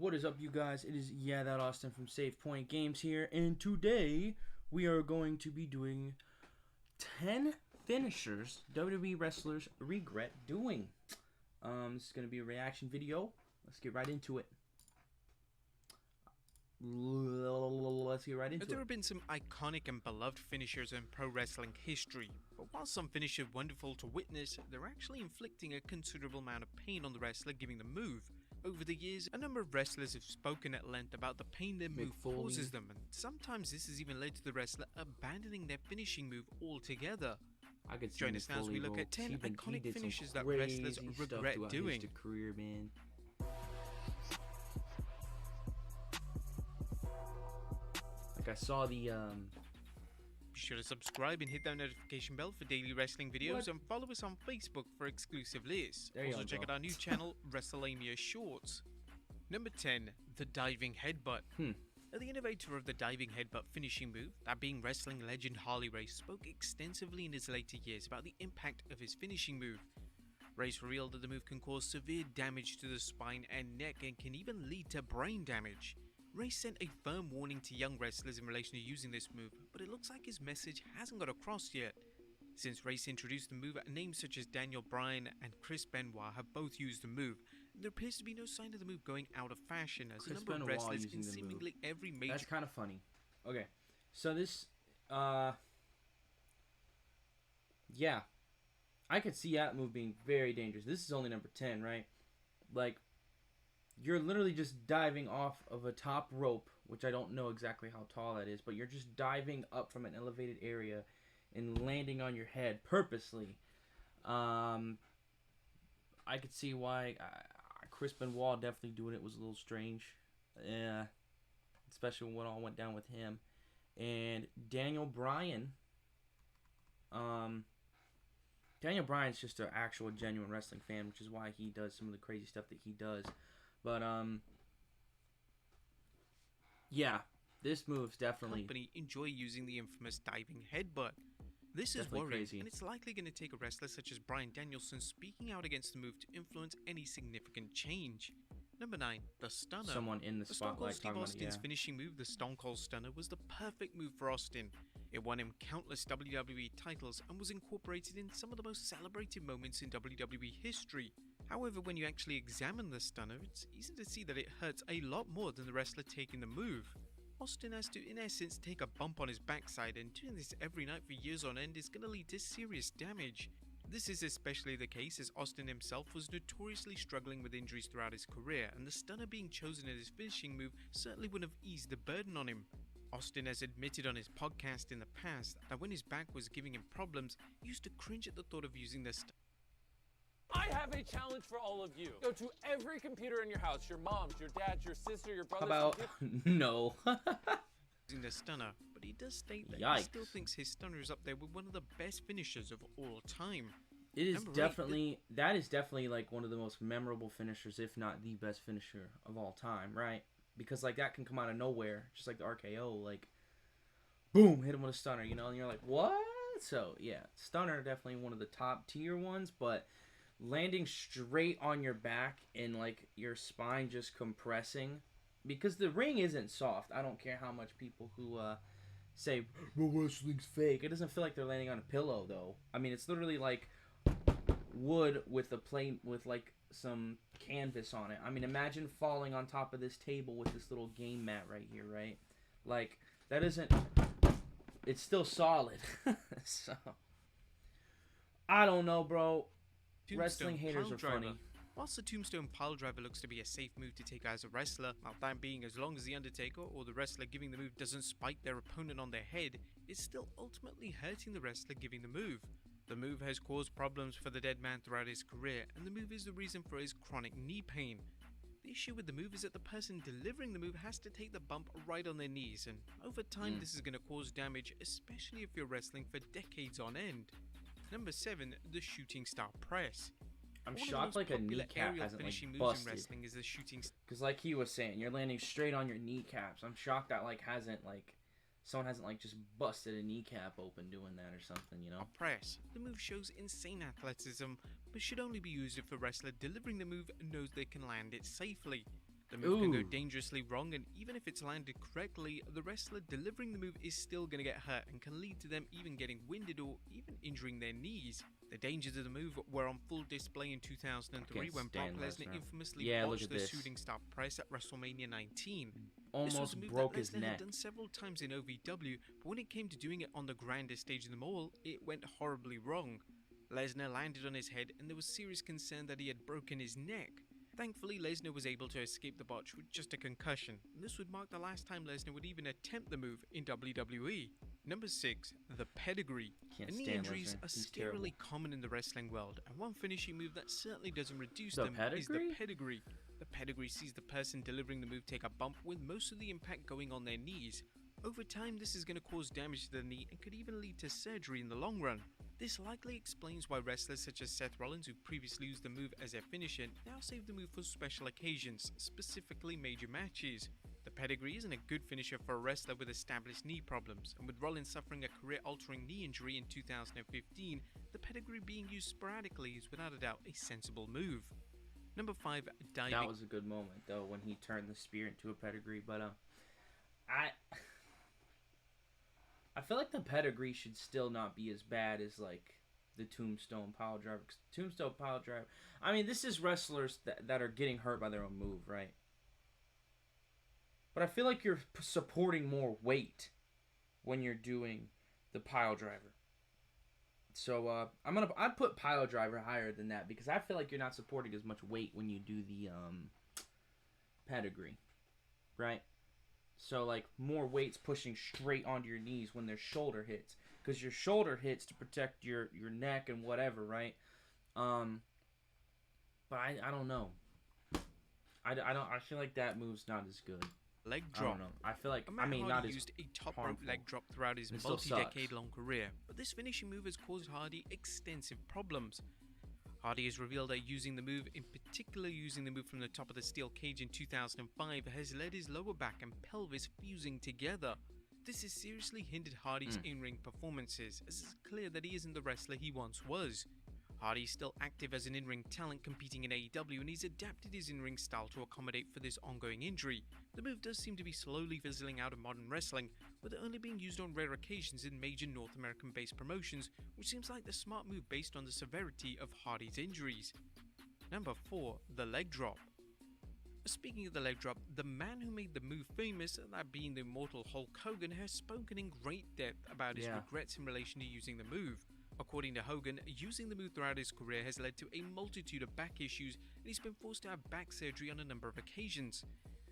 What is up, you guys? It is that Austin from Save Point Games here, and today we are going to be doing 10 finishers WWE wrestlers regret doing. This is going to be a reaction video. Let's get right into it. There have been some iconic and beloved finishers in pro wrestling history, but while some finishes are wonderful to witness, they're actually inflicting a considerable amount of pain on the wrestler giving the move. Over the years, a number of wrestlers have spoken at length about the pain their move causes them, and sometimes this has even led to the wrestler abandoning their finishing move altogether. Join us now as we look at 10 iconic finishes that wrestlers regret doing. Career, man. Like I saw the Be sure to subscribe and hit that notification bell for daily wrestling videos and follow us on Facebook for exclusive lists. Also check out our new channel, WrestleMania Shorts. Number 10. The Diving Headbutt. The innovator of the diving headbutt finishing move, that being wrestling legend Harley Race, spoke extensively in his later years about the impact of his finishing move. Race revealed that the move can cause severe damage to the spine and neck and can even lead to brain damage. Race sent a firm warning to young wrestlers in relation to using this move, but it looks like his message hasn't got across yet. Since Race introduced the move, names such as Daniel Bryan and Chris Benoit have both used the move. There appears to be no sign of the move going out of fashion, as a number of wrestlers in seemingly every major... That's kind of funny. Okay, so this, yeah, I could see that move being very dangerous. This is only number 10, right? Like, you're literally just diving off of a top rope, which I don't know exactly how tall that is, but you're just diving up from an elevated area and landing on your head purposely. I could see why Chris Benoit definitely doing it was a little strange. Yeah, especially when it all went down with him. And Daniel Bryan. Daniel Bryan's just an actual genuine wrestling fan, which is why he does some of the crazy stuff that he does. But, yeah, this move's definitely... company enjoy using the infamous diving headbutt. This is worrying, crazy. And it's likely going to take a wrestler such as Bryan Danielson speaking out against the move to influence any significant change. Number 9. The Stunner. Someone in the spotlight Steve Austin's finishing move, the Stone Cold Stunner, was the perfect move for Austin. It won him countless WWE titles and was incorporated in some of the most celebrated moments in WWE history. However, when you actually examine the Stunner, it's easy to see that it hurts a lot more than the wrestler taking the move. Austin has to, in essence, take a bump on his backside, and doing this every night for years on end is going to lead to serious damage. This is especially the case as Austin himself was notoriously struggling with injuries throughout his career, and the Stunner being chosen as his finishing move certainly would have eased the burden on him. Austin has admitted on his podcast in the past that when his back was giving him problems, he used to cringe at the thought of using the Stunner. I have a challenge for all of you. Go to every computer in your house, your mom's, your dad's, your sister, your brother's. How about no? Using the Stunner, but he does state that he still thinks his Stunner is up there with one of the best finishers of all time. It is definitely, that is definitely like one of the most memorable finishers, if not the best finisher of all time, right? Because like that can come out of nowhere, just like the RKO, like boom, hit him with a Stunner, you know, and you're like, what? So yeah, Stunner definitely one of the top tier ones, but landing straight on your back and like your spine just compressing, because the ring isn't soft. I don't care how much people who say, well, wrestling's fake. It doesn't feel like they're landing on a pillow though. I mean, it's literally like wood with a plane with like some canvas on it. I mean, imagine falling on top of this table with this little game mat right here, right? Like, that isn't, it's still solid. So I don't know, bro. Wrestling haters are funny. Whilst the Tombstone Piledriver looks to be a safe move to take as a wrestler, that being as long as the Undertaker or the wrestler giving the move doesn't spike their opponent on their head, it's still ultimately hurting the wrestler giving the move. The move has caused problems for the dead man throughout his career, and the move is the reason for his chronic knee pain. The issue with the move is that the person delivering the move has to take the bump right on their knees, and over time this is going to cause damage, especially if you're wrestling for decades on end. Number 7. The Shooting Star Press. I'm shocked like a kneecap hasn't like busted. Is the shooting, because like he was saying, you're landing straight on your kneecaps. I'm shocked that like someone hasn't like just busted a kneecap open doing that or something, you know. Press. The move shows insane athleticism, but should only be used if the wrestler delivering the move knows they can land it safely. The move can go Ooh. dangerously wrong, and even if it's landed correctly, the wrestler delivering the move is still going to get hurt and can lead to them even getting winded or even injuring their knees. The dangers of the move were on full display in 2003 when Brock Lesnar infamously botched the shooting star press at WrestleMania 19. This was a move broke that his Lesnar neck. had done several times in OVW, but when it came to doing it on the grandest stage in them all, it went horribly wrong. Lesnar landed on his head, and there was serious concern that he had broken his neck. Thankfully, Lesnar was able to escape the botch with just a concussion, and this would mark the last time Lesnar would even attempt the move in WWE. Number 6. The Pedigree. Knee injuries are scarily common in the wrestling world, and one finishing move that certainly doesn't reduce them is the Pedigree. The Pedigree sees the person delivering the move take a bump with most of the impact going on their knees. Over time, this is going to cause damage to the knee and could even lead to surgery in the long run. This likely explains why wrestlers such as Seth Rollins, who previously used the move as their finisher, now save the move for special occasions, specifically major matches. The Pedigree isn't a good finisher for a wrestler with established knee problems, and with Rollins suffering a career-altering knee injury in 2015, the Pedigree being used sporadically is without a doubt a sensible move. Number 5, diving. That was a good moment though when he turned the spear into a pedigree, but I feel like the Pedigree should still not be as bad as like the Tombstone Piledriver. Tombstone Piledriver, I mean, this is wrestlers that are getting hurt by their own move, right? But I feel like you're supporting more weight when you're doing the Piledriver. So I'd put Piledriver higher than that because I feel like you're not supporting as much weight when you do the Pedigree, right? So like more weight's pushing straight onto your knees when there's shoulder hits, because your shoulder hits to protect your neck and whatever, right? But I don't know. I feel like that move's not as good. Leg drop. I don't know. I feel like Matt not Hardy as used a top rope harmful. leg drop throughout his It still multi-decade-long career, but this finishing move has caused Hardy extensive problems. Hardy has revealed that using the move, in particular using the move from the top of the steel cage in 2005, has led his lower back and pelvis fusing together. This has seriously hindered Hardy's in-ring performances, as it's clear that he isn't the wrestler he once was. Hardy is still active as an in-ring talent competing in AEW, and he's adapted his in-ring style to accommodate for this ongoing injury. The move does seem to be slowly fizzling out of modern wrestling, with it only being used on rare occasions in major North American-based promotions, which seems like the smart move based on the severity of Hardy's injuries. Number 4. The leg drop. Speaking of the leg drop, the man who made the move famous, that being the immortal Hulk Hogan, has spoken in great depth about his regrets in relation to using the move. According to Hogan, using the move throughout his career has led to a multitude of back issues, and he's been forced to have back surgery on a number of occasions.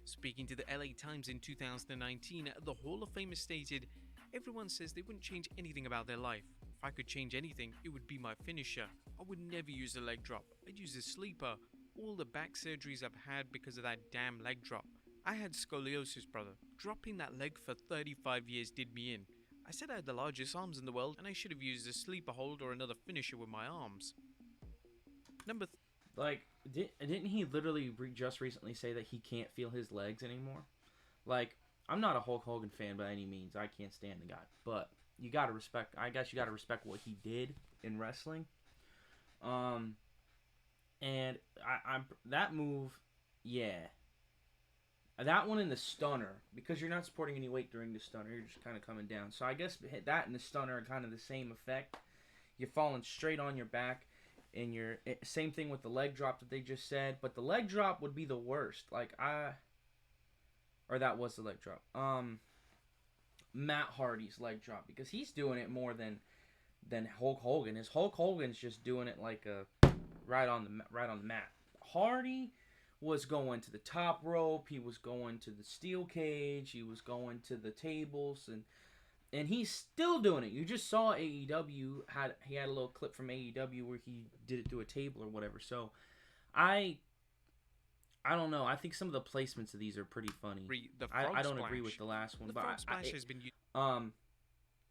Speaking to the LA Times in 2019, the Hall of Famers stated, "Everyone says they wouldn't change anything about their life. If I could change anything, it would be my finisher. I would never use a leg drop. I'd use a sleeper. All the back surgeries I've had because of that damn leg drop. I had scoliosis, brother. Dropping that leg for 35 years did me in. I said I had the largest arms in the world, and I should have used a sleeper hold or another finisher with my arms." Didn't he literally just recently say that he can't feel his legs anymore? Like, I'm not a Hulk Hogan fan by any means. I can't stand the guy, but you gotta respect. I guess you gotta respect what he did in wrestling. And I'm that move, yeah. That one in the stunner, because you're not supporting any weight during the stunner, you're just kind of coming down. So I guess that and the stunner are kind of the same effect. You're falling straight on your back, and same thing with the leg drop that they just said. But the leg drop would be the worst. Or that was the leg drop. Matt Hardy's leg drop, because he's doing it more than Hulk Hogan. Hulk Hogan's just doing it like right on the mat. Hardy was going to the top rope, he was going to the steel cage, he was going to the tables, and he's still doing it. You just saw AEW he had a little clip from AEW where he did it through a table or whatever. So I don't know. I think some of the placements of these are pretty funny. I don't agree with the last one, but has been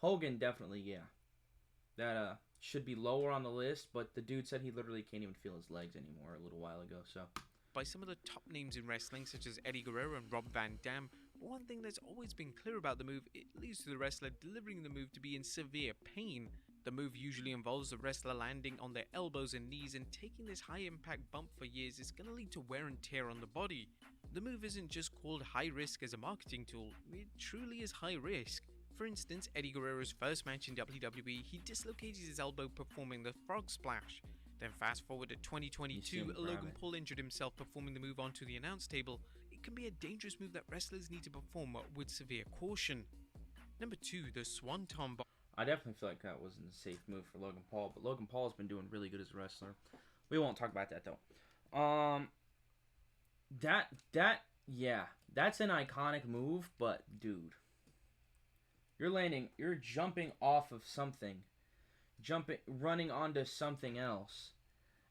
Hogan definitely, yeah. That should be lower on the list, but the dude said he literally can't even feel his legs anymore a little while ago, so by some of the top names in wrestling, such as Eddie Guerrero and Rob Van Dam. But one thing that's always been clear about the move, it leads to the wrestler delivering the move to be in severe pain. The move usually involves the wrestler landing on their elbows and knees, and taking this high impact bump for years is going to lead to wear and tear on the body. The move isn't just called high risk as a marketing tool, it truly is high risk. For instance, Eddie Guerrero's first match in WWE, he dislocated his elbow performing the frog splash. Then fast forward to 2022, Logan Paul injured himself performing the move onto the announce table. It can be a dangerous move that wrestlers need to perform with severe caution. Number 2, the Swanton Bomb. I definitely feel like that wasn't a safe move for Logan Paul, but Logan Paul has been doing really good as a wrestler. We won't talk about that though. Yeah, that's an iconic move, but dude, you're jumping off of something, running onto something else,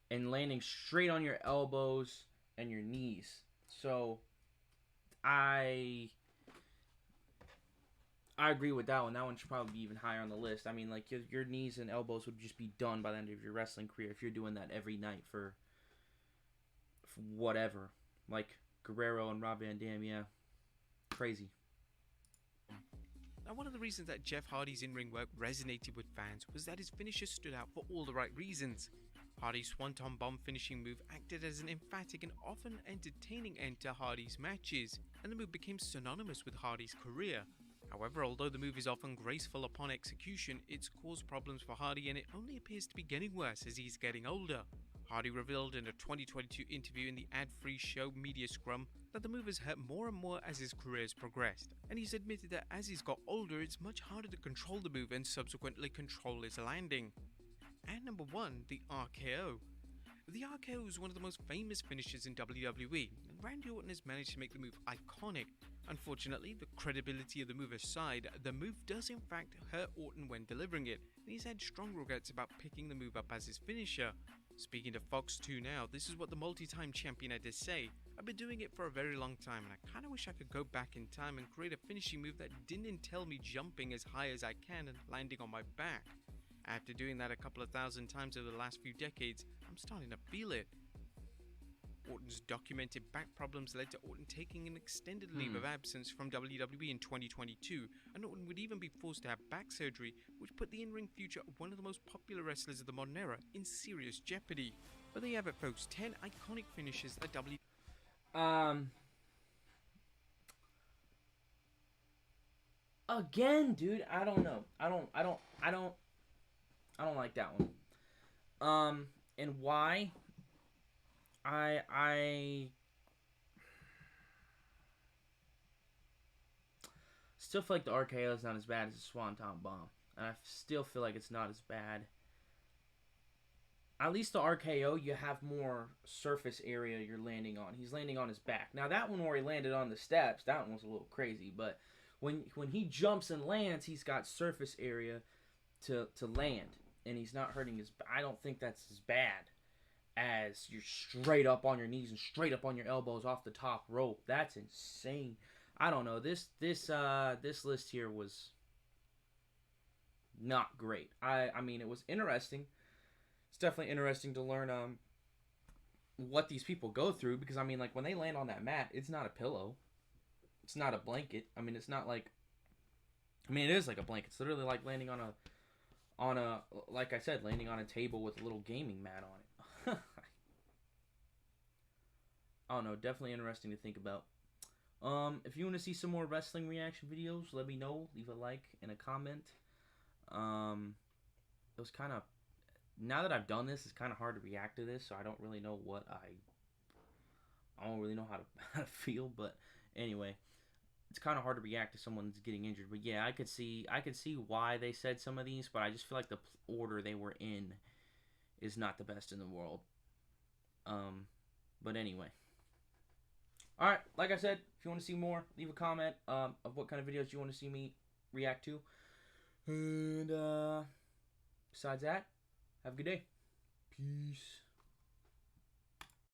and landing straight on your elbows and your knees. So, I agree with that one. That one should probably be even higher on the list. I mean, like, your knees and elbows would just be done by the end of your wrestling career if you're doing that every night for whatever. Like Guerrero and Rob Van Dam, yeah. Crazy. Now, one of the reasons that Jeff Hardy's in-ring work resonated with fans was that his finisher stood out for all the right reasons. Hardy's Swanton Bomb finishing move acted as an emphatic and often entertaining end to Hardy's matches, and the move became synonymous with Hardy's career. However, although the move is often graceful upon execution, it's caused problems for Hardy, and it only appears to be getting worse as he's getting older. Hardy revealed in a 2022 interview in the ad-free show Media Scrum that the move has hurt more and more as his career has progressed, and he's admitted that as he's got older, it's much harder to control the move and subsequently control his landing. And number 1, the RKO. The RKO is one of the most famous finishes in WWE, and Randy Orton has managed to make the move iconic. Unfortunately, the credibility of the move aside, the move does in fact hurt Orton when delivering it, and he's had strong regrets about picking the move up as his finisher. Speaking to Fox 2 Now, this is what the multi-time champion had to say. I've been doing it for a very long time, and I kinda wish I could go back in time and create a finishing move that didn't entail me jumping as high as I can and landing on my back. After doing that a couple of thousand times over the last few decades, I'm starting to feel it. Orton's documented back problems led to Orton taking an extended leave of absence from WWE in 2022, and Orton would even be forced to have back surgery, which put the in-ring future of one of the most popular wrestlers of the modern era in serious jeopardy. But there you have it, folks, 10 iconic finishes that Again, dude, I don't know. I don't like that one. And why? I still feel like the RKO is not as bad as the Swanton Bomb, and I still feel like it's not as bad. At least the RKO, you have more surface area you're landing on. He's landing on his back. Now that one where he landed on the steps, that one was a little crazy, but when he jumps and lands, he's got surface area to land, and he's not hurting his. I don't think that's as bad as you're straight up on your knees and straight up on your elbows off the top rope. That's insane. I don't know. This list here was not great. I mean, it was interesting. It's definitely interesting to learn what these people go through, because I mean, like, when they land on that mat, it's not a pillow. It's not a blanket. I mean, it's not like, I mean, it is like a blanket. It's literally like landing on a like I said, landing on a table with a little gaming mat on it. I don't know, definitely interesting to think about. If you want to see some more wrestling reaction videos, let me know. Leave a like and a comment. It was kind of, now that I've done this, it's kind of hard to react to this, so I don't really know what I don't really know how to feel, but anyway, it's kind of hard to react to someone that's getting injured. But yeah, I could see why they said some of these, but I just feel like the order they were in is not the best in the world. But anyway. Alright, like I said, if you want to see more, leave a comment of what kind of videos you want to see me react to. And besides that, have a good day. Peace.